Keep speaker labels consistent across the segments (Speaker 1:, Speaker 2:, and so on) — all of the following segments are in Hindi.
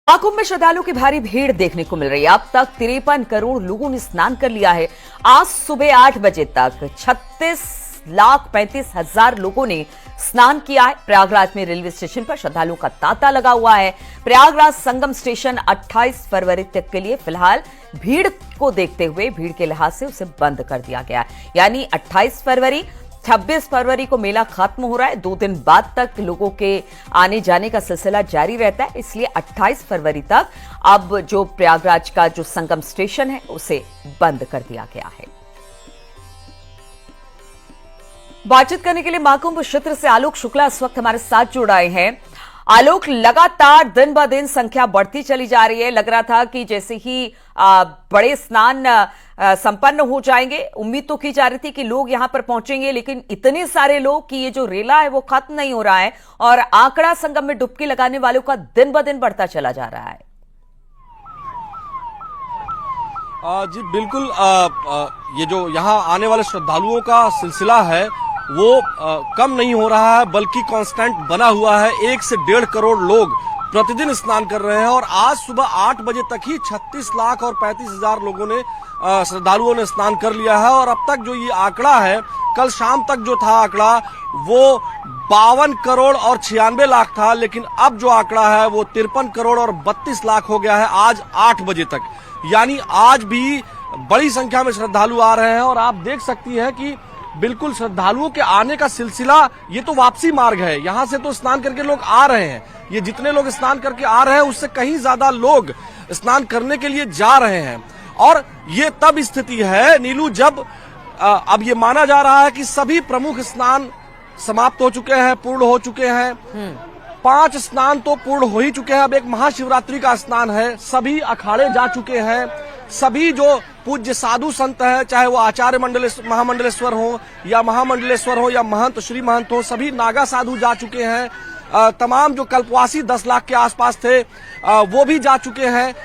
Speaker 1: महाकुंभ में श्रद्धालुओं की भारी भीड़ देखने को मिल रही है। अब तक 53 करोड़ लोगों ने स्नान कर लिया है। आज सुबह 8 बजे तक 36,35,000 लोगों ने स्नान किया है। प्रयागराज में रेलवे स्टेशन पर श्रद्धालुओं का तांता लगा हुआ है। प्रयागराज संगम स्टेशन 28 फरवरी तक के लिए फिलहाल भीड़ को देखते हुए भीड़ के लिहाज से उसे बंद कर दिया गया है। यानी 28 फरवरी 26 फरवरी को मेला खत्म हो रहा है। 2 दिन बाद तक लोगों के आने जाने का सिलसिला जारी रहता है, इसलिए 28 फरवरी तक अब जो प्रयागराज का जो संगम स्टेशन है उसे बंद कर दिया गया है। बातचीत करने के लिए महाकुंभ क्षेत्र से आलोक शुक्ला इस वक्त हमारे साथ जुड़ आए हैं। आलोक, लगातार दिन ब दिन संख्या बढ़ती चली जा रही है। लग रहा था कि जैसे ही बड़े स्नान संपन्न हो जाएंगे, उम्मीद तो की जा रही थी कि लोग यहां पर पहुंचेंगे, लेकिन इतने सारे लोग कि ये जो रेला है वो खत्म नहीं हो रहा है और आंकड़ा संगम में डुबकी लगाने वालों का दिन ब दिन बढ़ता चला जा रहा है।
Speaker 2: जी बिल्कुल, ये जो यहाँ आने वाले श्रद्धालुओं का सिलसिला है वो कम नहीं हो रहा है, बल्कि कांस्टेंट बना हुआ है। 1 से 1.5 करोड़ लोग प्रतिदिन स्नान कर रहे हैं और आज सुबह 8 बजे तक ही 36,35,000 लोगों ने श्रद्धालुओं ने स्नान कर लिया है। और अब तक जो ये आंकड़ा है, कल शाम तक जो था आंकड़ा वो 52 करोड़ और 96 लाख था, लेकिन अब जो आंकड़ा है वो 53 करोड़ और 32 लाख हो गया है आज 8 बजे तक। यानी आज भी बड़ी संख्या में श्रद्धालु आ रहे हैं और आप देख सकती हैं कि बिल्कुल श्रद्धालुओं के आने का सिलसिला, ये तो वापसी मार्ग है। यहाँ से तो स्नान करके लोग आ रहे हैं, ये जितने लोग स्नान करके आ रहे हैं उससे कहीं ज्यादा लोग स्नान करने के लिए जा रहे हैं। और ये तब स्थिति है नीलू, जब अब ये माना जा रहा है कि सभी प्रमुख स्नान समाप्त हो चुके हैं, पूर्ण हो चुके हैं। 5 स्नान तो पूर्ण हो ही चुके हैं, अब एक महाशिवरात्रि का स्नान है। सभी अखाड़े जा चुके हैं, सभी जो पूज्य साधु संत हैं, चाहे वो आचार्य महामंडलेश्वर हो या महामंडलेश्वर हो या महंत श्री महंत हो, सभी नागा साधु जा चुके हैं। तमाम जो कल्पवासी 10 लाख के आसपास थे वो भी जा चुके हैं।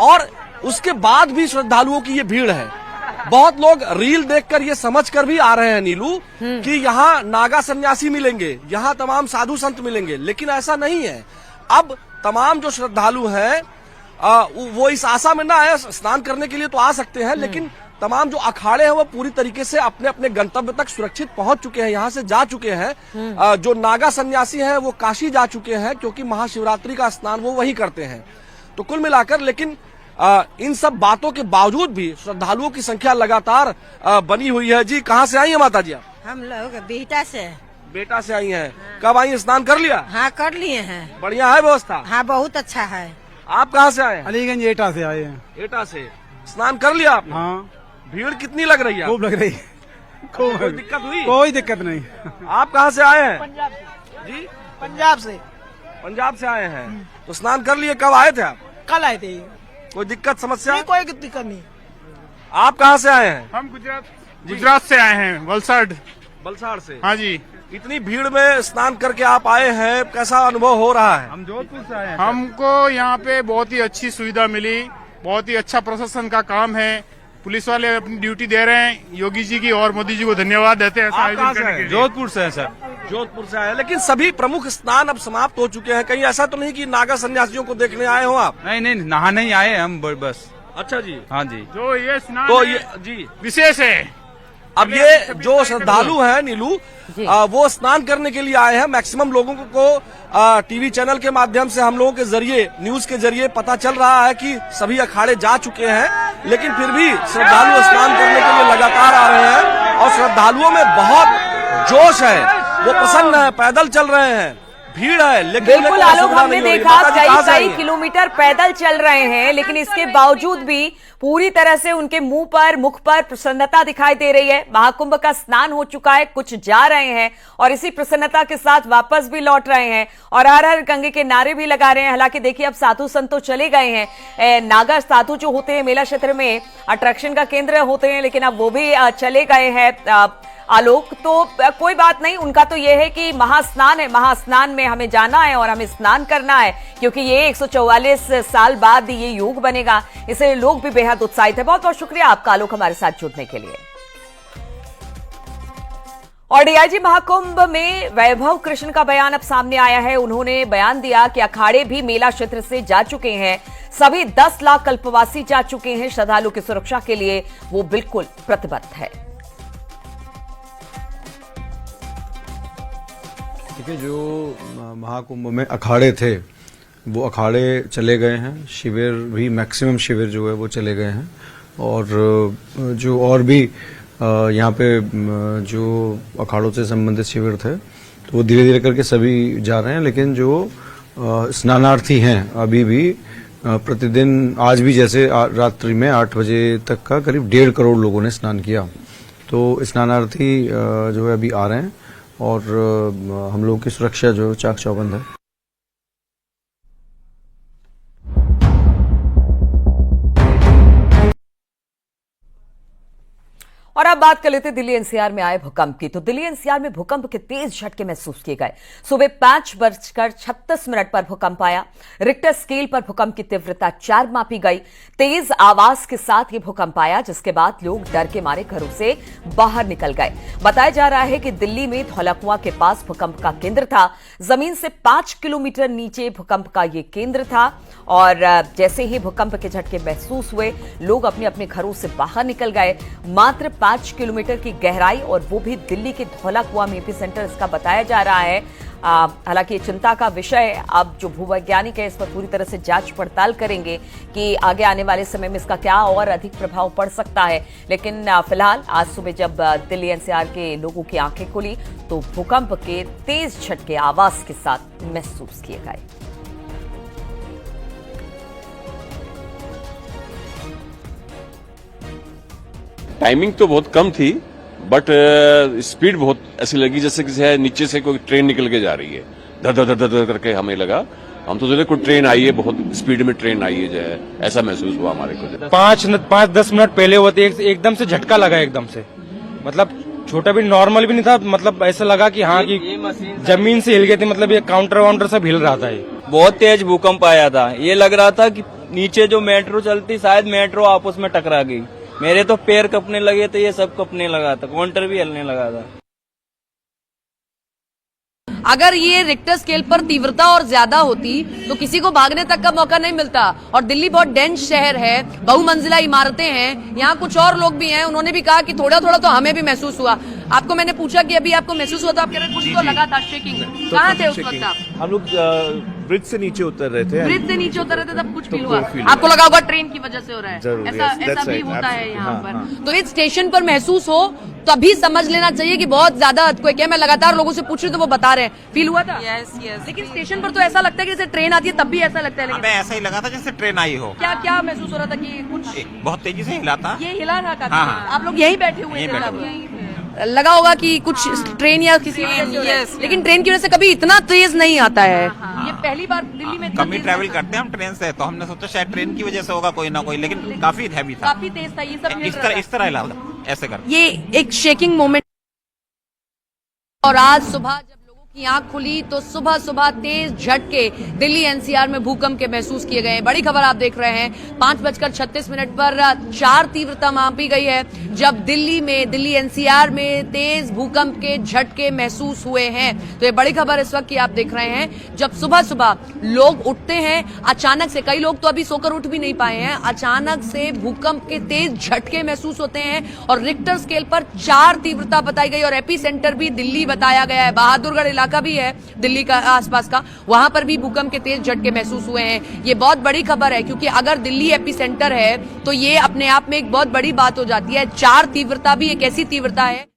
Speaker 2: और उसके बाद भी श्रद्धालुओं की ये भीड़ है। बहुत लोग रील देखकर ये समझकर भी आ रहे हैं नीलू कि यहाँ नागा सन्यासी मिलेंगे, यहाँ तमाम साधु संत मिलेंगे, लेकिन ऐसा नहीं है। अब तमाम जो श्रद्धालु हैं वो इस आशा में ना आए, स्नान करने के लिए तो आ सकते हैं, लेकिन तमाम जो अखाड़े हैं वो पूरी तरीके से अपने अपने गंतव्य तक सुरक्षित पहुंच चुके हैं, यहाँ से जा चुके हैं। जो नागा सन्यासी हैं वो काशी जा चुके हैं, क्योंकि महाशिवरात्रि का स्नान वो वही करते हैं। तो कुल मिलाकर लेकिन इन सब बातों के बावजूद भी श्रद्धालुओं की संख्या लगातार बनी हुई है। जी, कहाँ से आई है माता जी आप?
Speaker 3: हम लोग बेटा से।
Speaker 2: बेटा से आई हैं। हाँ। कब आई, स्नान कर लिया?
Speaker 3: हाँ, कर लिए हैं।
Speaker 2: बढ़िया है व्यवस्था?
Speaker 3: हाँ, बहुत अच्छा है।
Speaker 2: आप कहाँ से आए हैं?
Speaker 4: अलीगंज एटा से आए हैं।
Speaker 2: एटा से स्नान कर लिया आपने?
Speaker 4: हाँ।
Speaker 2: भीड़ कितनी लग रही है?
Speaker 4: खूब लग रही है।
Speaker 2: कोई दिक्कत हुई?
Speaker 4: कोई दिक्कत नहीं।
Speaker 2: आप कहाँ से आए हैं?
Speaker 3: पंजाब से।
Speaker 2: जी,
Speaker 3: पंजाब से।
Speaker 2: पंजाब से आए हैं, तो स्नान कर लिए। कब आए थे आप?
Speaker 3: कल आए थे।
Speaker 2: कोई दिक्कत समस्या?
Speaker 3: नहीं, कोई दिक्कत नहीं।
Speaker 2: आप कहाँ से आए हैं?
Speaker 5: हम गुजरात से आए हैं,
Speaker 2: वलसाड़ से।
Speaker 5: हाँ जी।
Speaker 2: इतनी भीड़ में स्नान करके आप आए हैं, कैसा अनुभव हो रहा है?
Speaker 5: हम जोधपुर से आए हैं। हमको यहाँ पे बहुत ही अच्छी सुविधा मिली, बहुत ही अच्छा प्रशासन का काम है, पुलिस वाले अपनी ड्यूटी दे रहे हैं। योगी जी की और मोदी जी को धन्यवाद देते हैं।
Speaker 2: जोधपुर से है सर। जोधपुर से आए, लेकिन सभी प्रमुख स्नान अब समाप्त हो चुके हैं। कहीं ऐसा तो नहीं कि नागा सन्यासियों को देखने आए हो आप?
Speaker 6: नहीं, नहाने ही आए हम बस।
Speaker 2: अच्छा जी।
Speaker 6: हाँ जी।
Speaker 5: जो ये स्नान
Speaker 2: तो ये जी
Speaker 5: विशेष है।
Speaker 2: अब ये जो श्रद्धालु हैं नीलू, वो स्नान करने के लिए आए हैं। मैक्सिमम लोगों को टीवी चैनल के माध्यम से हम लोगों के जरिए, न्यूज के जरिए पता चल रहा है कि सभी अखाड़े जा चुके हैं, लेकिन फिर भी श्रद्धालु स्नान करने के लिए लगातार आ रहे हैं। और श्रद्धालुओं में बहुत जोश है, वो प्रसन्न है, पैदल चल रहे हैं, भीड़ है। लेकिन
Speaker 1: बिल्कुल आलोक, हमने देखा कई किलोमीटर पैदल चल रहे हैं, लेकिन इसके बावजूद भी पूरी तरह से उनके मुख पर प्रसन्नता दिखाई दे रही है। महाकुंभ का स्नान हो चुका है, कुछ जा रहे हैं और इसी प्रसन्नता के साथ वापस भी लौट रहे हैं और हर हर गंगे के नारे भी लगा रहे हैं। हालांकि देखिए, अब साधु संत तो चले गए हैं। नागा साधु जो होते हैं मेला क्षेत्र में अट्रैक्शन का केंद्र होते हैं, लेकिन अब वो भी चले गए हैं आलोक। तो कोई बात नहीं, उनका तो ये है कि महास्नान है, महास्नान में हमें जाना है और हमें स्नान करना है, क्योंकि ये 144 साल बाद ये योग बनेगा, इसलिए लोग भी बेहद उत्साहित है। बहुत बहुत शुक्रिया आपका आलोक, हमारे साथ जुड़ने के लिए। और डीआईजी महाकुंभ में वैभव कृष्ण का बयान अब सामने आया है। उन्होंने बयान दिया कि अखाड़े भी मेला क्षेत्र से जा चुके हैं, सभी 10 लाख कल्पवासी जा चुके हैं, श्रद्धालु की सुरक्षा के लिए वो बिल्कुल प्रतिबद्ध है।
Speaker 7: देखिए, जो महाकुंभ में अखाड़े थे वो अखाड़े चले गए हैं, शिविर भी मैक्सिमम शिविर जो है वो चले गए हैं, और जो और भी यहाँ पे जो अखाड़ों से संबंधित शिविर थे तो वो धीरे धीरे करके सभी जा रहे हैं। लेकिन जो स्नानार्थी हैं अभी भी प्रतिदिन, आज भी जैसे रात्रि में 8 बजे तक का करीब 1.5 करोड़ लोगों ने स्नान किया, तो स्नानार्थी जो है अभी आ रहे हैं और हम लोगों की सुरक्षा जो चाक चौबंद है।
Speaker 1: और अब बात कर लेते दिल्ली एनसीआर में आए भूकंप की। तो दिल्ली एनसीआर में भूकंप के तेज झटके महसूस किए गए। सुबह 5:36 पर भूकंप आया। रिक्टर स्केल पर भूकंप की तीव्रता 4 मापी गई। तेज आवाज के साथ ये भूकंप आया, जिसके बाद लोग डर के मारे घरों से बाहर निकल गए। बताया जा रहा है कि दिल्ली में धौलाकुआं के पास भूकंप का केंद्र था। जमीन से 5 किलोमीटर नीचे भूकंप का ये केंद्र था, और जैसे ही भूकंप के झटके महसूस हुए, लोग अपने अपने घरों से बाहर निकल गए। मात्र 5 किलोमीटर की गहराई, और वो भी दिल्ली के धौलाकुआं में एपीसेंटर इसका बताया जा रहा है। हालांकि ये चिंता का विषय है। अब जो भूवैज्ञानिक है इस पर पूरी तरह से जांच पड़ताल करेंगे कि आगे आने वाले समय में इसका क्या और अधिक प्रभाव पड़ सकता है। लेकिन फिलहाल आज सुबह जब दिल्ली एनसीआर के लोगों की आंखें खुली तो भूकंप के तेज झटके आवाज के साथ महसूस किए गए।
Speaker 8: टाइमिंग तो बहुत कम थी, बट स्पीड बहुत ऐसी लगी जैसे किसी है नीचे से कोई ट्रेन निकल के जा रही है, धर धर धर धर करके हमें लगा। हम तो सोचे कोई ट्रेन आई है, बहुत स्पीड में ट्रेन आई है, जो है ऐसा महसूस हुआ हमारे को।
Speaker 6: 5-10 मिनट पहले हुआ तो एकदम से झटका लगा, एकदम से, मतलब छोटा भी नॉर्मल भी नहीं था, मतलब ऐसा लगा कि हाँ कि जमीन से हिल गई थी, मतलब ये काउंटर वाउंटर सब हिल रहा था। ये
Speaker 9: बहुत तेज भूकंप आया था। ये लग रहा था कि नीचे जो मेट्रो चलती, शायद मेट्रो आपस में टकरा गई। मेरे तो पैर कपने लगे थे, ये सब कपने लगा था, काउंटर भी हिलने लगा था।
Speaker 10: अगर ये रिक्टर स्केल पर तीव्रता और ज्यादा होती तो किसी को भागने तक का मौका नहीं मिलता। और दिल्ली बहुत डेंस शहर है, बहुमंजिला इमारतें हैं, यहाँ कुछ और लोग भी हैं, उन्होंने भी कहा कि थोड़ा थोड़ा तो हमें भी महसूस हुआ। आपको मैंने पूछा कि अभी आपको महसूस हुआ, तो आप कह रहे कुछ तो लगा था, शेकिंग। कहाँ थे उस वक्त आप?
Speaker 11: हम लोग ब्रिज से नीचे उतर रहे थे।
Speaker 10: ब्रिज से नीचे उतर रहे थे तब कुछ फील हुआ? आपको लगा होगा ट्रेन की वजह से हो रहा है, ऐसा भी होता है यहाँ पर। तो इस स्टेशन पर महसूस हो तभी समझ लेना चाहिए कि बहुत ज्यादा अर्थक्वेक है। मैं लगातार लोगों से पूछ रही हूँ तो वो बता रहे हैं। फील हुआ था?
Speaker 12: यस।
Speaker 10: लेकिन स्टेशन पर तो ऐसा लगता है कि जैसे ट्रेन आती है तब भी ऐसा लगता है। लेकिन
Speaker 12: ऐसा ही लगा था जैसे ट्रेन आई हो।
Speaker 10: क्या महसूस हो रहा था कि कुछ
Speaker 12: बहुत तेजी से हिला था?
Speaker 10: ये हिला था काफी। आप लोग यही बैठे हुए थे? लगा होगा कि कुछ ट्रेन या किसी लेकिन ट्रेन की वजह से कभी इतना तेज नहीं आता है। ये पहली बार दिल्ली में
Speaker 12: कम ही ट्रैवल करते हैं हम ट्रेन से, तो हमने सोचा शायद ट्रेन की वजह से होगा कोई ना कोई, लेकिन काफी हैवी था,
Speaker 10: काफी तेज था। ये सब
Speaker 12: इस तरह हिला था, ऐसे कर।
Speaker 10: ये एक शेकिंग मोमेंट। और आज सुबह जब लोगों की आंख खुली तो सुबह सुबह तेज झटके दिल्ली एनसीआर में भूकंप के महसूस किए गए। बड़ी खबर आप देख रहे हैं। 5:36 पर 4 तीव्रता मापी गई है जब दिल्ली एनसीआर में तेज भूकंप के झटके महसूस हुए हैं। तो ये बड़ी खबर इस वक्त की आप देख रहे हैं। जब सुबह सुबह लोग उठते हैं अचानक से, कई लोग तो अभी सोकर उठ भी नहीं पाए हैं, अचानक से भूकंप के तेज झटके महसूस होते हैं। और रिक्टर स्केल पर 4 तीव्रता बताई गई, और एपी सेंटर भी दिल्ली बताया गया है। बहादुरगढ़ इलाका भी है दिल्ली का आसपास का, वहां पर भी भूकंप के तेज झटके महसूस हुए हैं। ये बहुत बड़ी खबर है, क्योंकि अगर दिल्ली एपी सेंटर है तो ये अपने आप में एक बहुत बड़ी बात हो जाती है। 4 तीव्रता भी एक ऐसी तीव्रता है।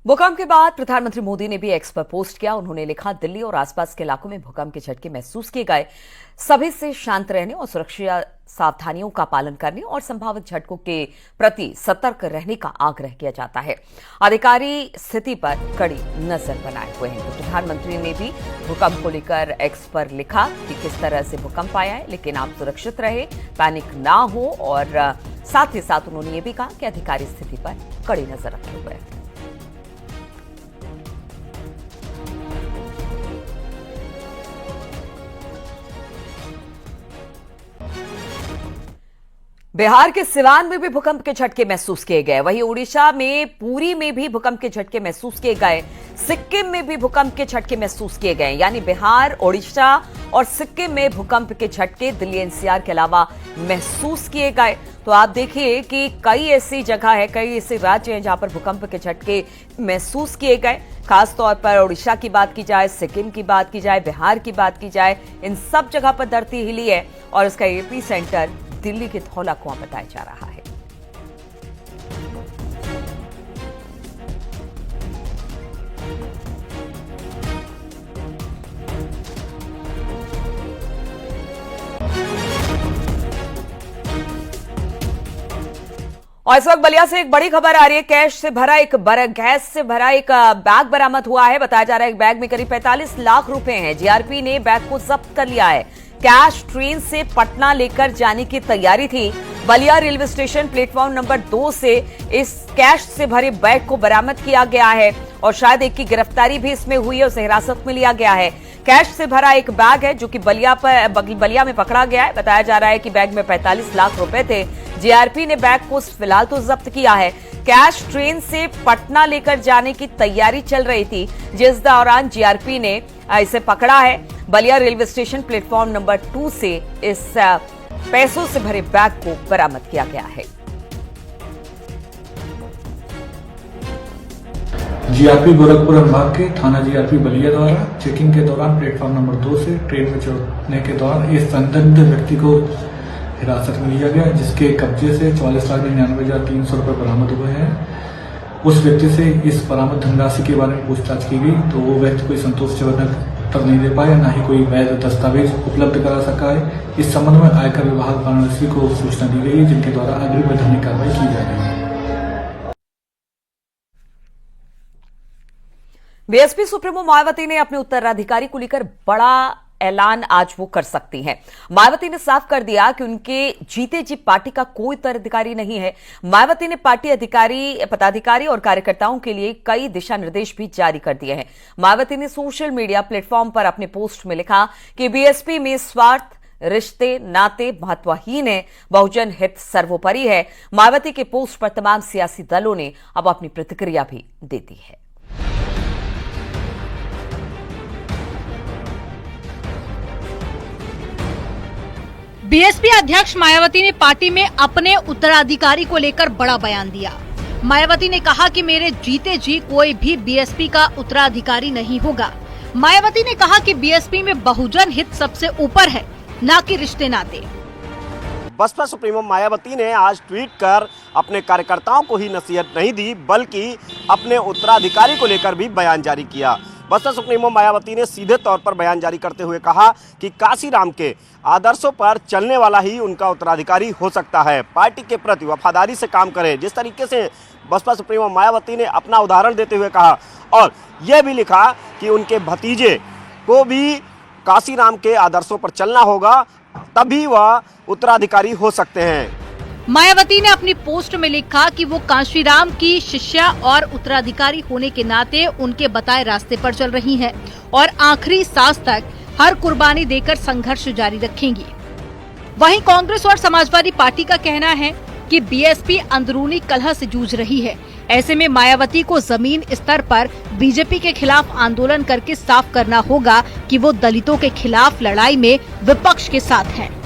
Speaker 1: भूकंप के बाद प्रधानमंत्री मोदी ने भी एक्स पर पोस्ट किया। उन्होंने लिखा, दिल्ली और आसपास के इलाकों में भूकंप के झटके महसूस किए गए। सभी से शांत रहने और सुरक्षा सावधानियों का पालन करने और संभावित झटकों के प्रति सतर्क रहने का आग्रह किया जाता है। अधिकारी स्थिति पर कड़ी नजर बनाए हुए हैं। तो प्रधानमंत्री ने भी भूकंप को लेकर एक्स पर लिखा कि किस तरह से भूकंप आया है, लेकिन आप सुरक्षित रहे, पैनिक ना हो। और साथ ही साथ उन्होंने ये भी कहा कि अधिकारी स्थिति पर कड़ी नजर रखे हुए हैं। बिहार के सिवान में भी भूकंप के झटके महसूस किए गए। वहीं ओडिशा में पुरी में भी भूकंप के झटके महसूस किए गए। सिक्किम में भी भूकंप के झटके महसूस किए गए। यानी बिहार, ओडिशा और सिक्किम में भूकंप के झटके दिल्ली एनसीआर के अलावा महसूस किए गए। तो आप देखिए कि कई ऐसी जगह है, कई ऐसे राज्य हैं जहां पर भूकंप के झटके महसूस किए गए। खासतौर पर ओडिशा की बात की जाए, सिक्किम की बात की जाए, बिहार की बात की जाए, इन सब जगह पर धरती हिली है और इसका एपी सेंटर दिल्ली के धौला कुआं बताया जा रहा है। और इस वक्त बलिया से एक बड़ी खबर आ रही है। गैस से भरा एक बैग बरामद हुआ है। बताया जा रहा है एक बैग में करीब 45 लाख रुपए हैं। जीआरपी ने बैग को जब्त कर लिया है। कैश ट्रेन से पटना लेकर जाने की तैयारी थी। Ballia railway station platform number 2 से इस कैश से भरे बैग को बरामद किया गया है और शायद एक की गिरफ्तारी भी इसमें हुई है, उसे हिरासत में लिया गया है। कैश से भरा एक बैग है जो कि बलिया में पकड़ा गया है। बताया जा रहा है कि बैग में 45 लाख रुपए थे। जीआरपी ने बैग को फिलहाल तो जब्त किया है। कैश ट्रेन से पटना लेकर जाने की तैयारी चल रही थी, जिस दौरान जीआरपी ने इसे पकड़ा है। Ballia railway station platform number 2 से इस पैसों से भरे बैग को बरामद किया गया है।
Speaker 13: जीआरपी गोरखपुर अनुभाग के थाना जीआरपी बलिया द्वारा चेकिंग के दौरान प्लेटफॉर्म नंबर 2 से ट्रेन में चढ़ने के दौरान इस संदिग्ध व्यक्ति को हिरासत में लिया गया, जिसके कब्जे से 44,99,300 रुपए बरामद हुए हैं। उस व्यक्ति से इस बरामद धनराशि के बारे में पूछताछ की गई तो वो व्यक्ति कोई संतोषजनक उत्तर नहीं दे पाया, न ही कोई वैध दस्तावेज उपलब्ध करा सका है। इस संबंध में आयकर विभाग वाराणसी को सूचना दी गई है, जिनके द्वारा अग्रिम वैधानिक कार्रवाई की जा रही है।
Speaker 1: बीएसपी सुप्रीमो मायावती ने अपने उत्तराधिकारी को लेकर बड़ा ऐलान आज वो कर सकती हैं। मायावती ने साफ कर दिया कि उनके जीते जी पार्टी का कोई उत्तराधिकारी नहीं है। मायावती ने पार्टी पदाधिकारी और कार्यकर्ताओं के लिए कई दिशा निर्देश भी जारी कर दिए हैं। मायावती ने सोशल मीडिया प्लेटफॉर्म पर अपने पोस्ट में लिखा कि बीएसपी में स्वार्थ, रिश्ते, नाते महत्वहीन है, बहुजन हित सर्वोपरि है। मायावती के पोस्ट पर तमाम सियासी दलों ने अब अपनी प्रतिक्रिया भी दे दी है।
Speaker 10: बीएसपी अध्यक्ष मायावती ने पार्टी में अपने उत्तराधिकारी को लेकर बड़ा बयान दिया। मायावती ने कहा कि मेरे जीते जी कोई भी बीएसपी का उत्तराधिकारी नहीं होगा। मायावती ने कहा कि बीएसपी में बहुजन हित सबसे ऊपर है, न कि रिश्ते नाते।
Speaker 14: बसपा सुप्रीमो मायावती ने आज ट्वीट कर अपने कार्यकर्ताओं को ही नसीहत नहीं दी, बल्कि अपने उत्तराधिकारी को लेकर भी बयान जारी किया। बसपा सुप्रीमो मायावती ने सीधे तौर पर बयान जारी करते हुए कहा कि काशीराम के आदर्शों पर चलने वाला ही उनका उत्तराधिकारी हो सकता है। पार्टी के प्रति वफादारी से काम करे। जिस तरीके से बसपा सुप्रीमो मायावती ने अपना उदाहरण देते हुए कहा और यह भी लिखा कि उनके भतीजे को भी काशीराम के आदर्शों पर चलना होगा, तभी वह उत्तराधिकारी हो सकते हैं।
Speaker 10: मायावती ने अपनी पोस्ट में लिखा कि वो कांशीराम की शिष्या और उत्तराधिकारी होने के नाते उनके बताए रास्ते पर चल रही हैं और आखिरी सांस तक हर कुर्बानी देकर संघर्ष जारी रखेंगी। वहीं कांग्रेस और समाजवादी पार्टी का कहना है कि बीएसपी अंदरूनी कलह से जूझ रही है। ऐसे में मायावती को जमीन स्तर पर बीजेपी के खिलाफ आंदोलन करके साफ करना होगा कि वो दलितों के खिलाफ लड़ाई में विपक्ष के साथ हैं।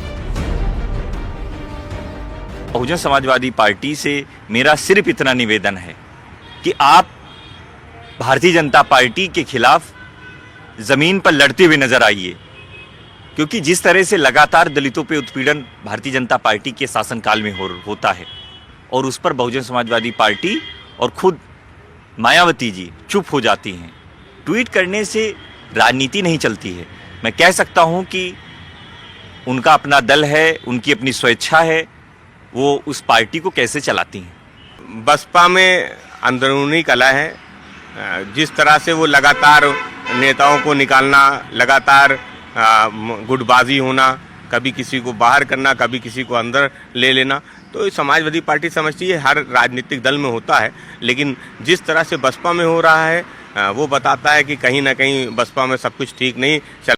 Speaker 12: बहुजन समाजवादी पार्टी से मेरा सिर्फ इतना निवेदन है कि आप भारतीय जनता पार्टी के खिलाफ जमीन पर लड़ते हुए नजर आइए, क्योंकि जिस तरह से लगातार दलितों पे उत्पीड़न भारतीय जनता पार्टी के शासनकाल में होता है और उस पर बहुजन समाजवादी पार्टी और खुद मायावती जी चुप हो जाती हैं। ट्वीट करने से राजनीति नहीं चलती है। मैं कह सकता हूं कि उनका अपना दल है, उनकी अपनी स्वेच्छा है, वो उस पार्टी को कैसे चलाती हैं।
Speaker 5: बसपा में अंदरूनी कला है। जिस तरह से वो लगातार नेताओं को निकालना, लगातार गुटबाजी होना, कभी किसी को बाहर करना, कभी किसी को अंदर ले लेना, तो समाजवादी पार्टी समझती है हर राजनीतिक दल में होता है। लेकिन जिस तरह से बसपा में हो रहा है वो बताता है कि कहीं ना कहीं बसपा में सब कुछ ठीक नहीं चल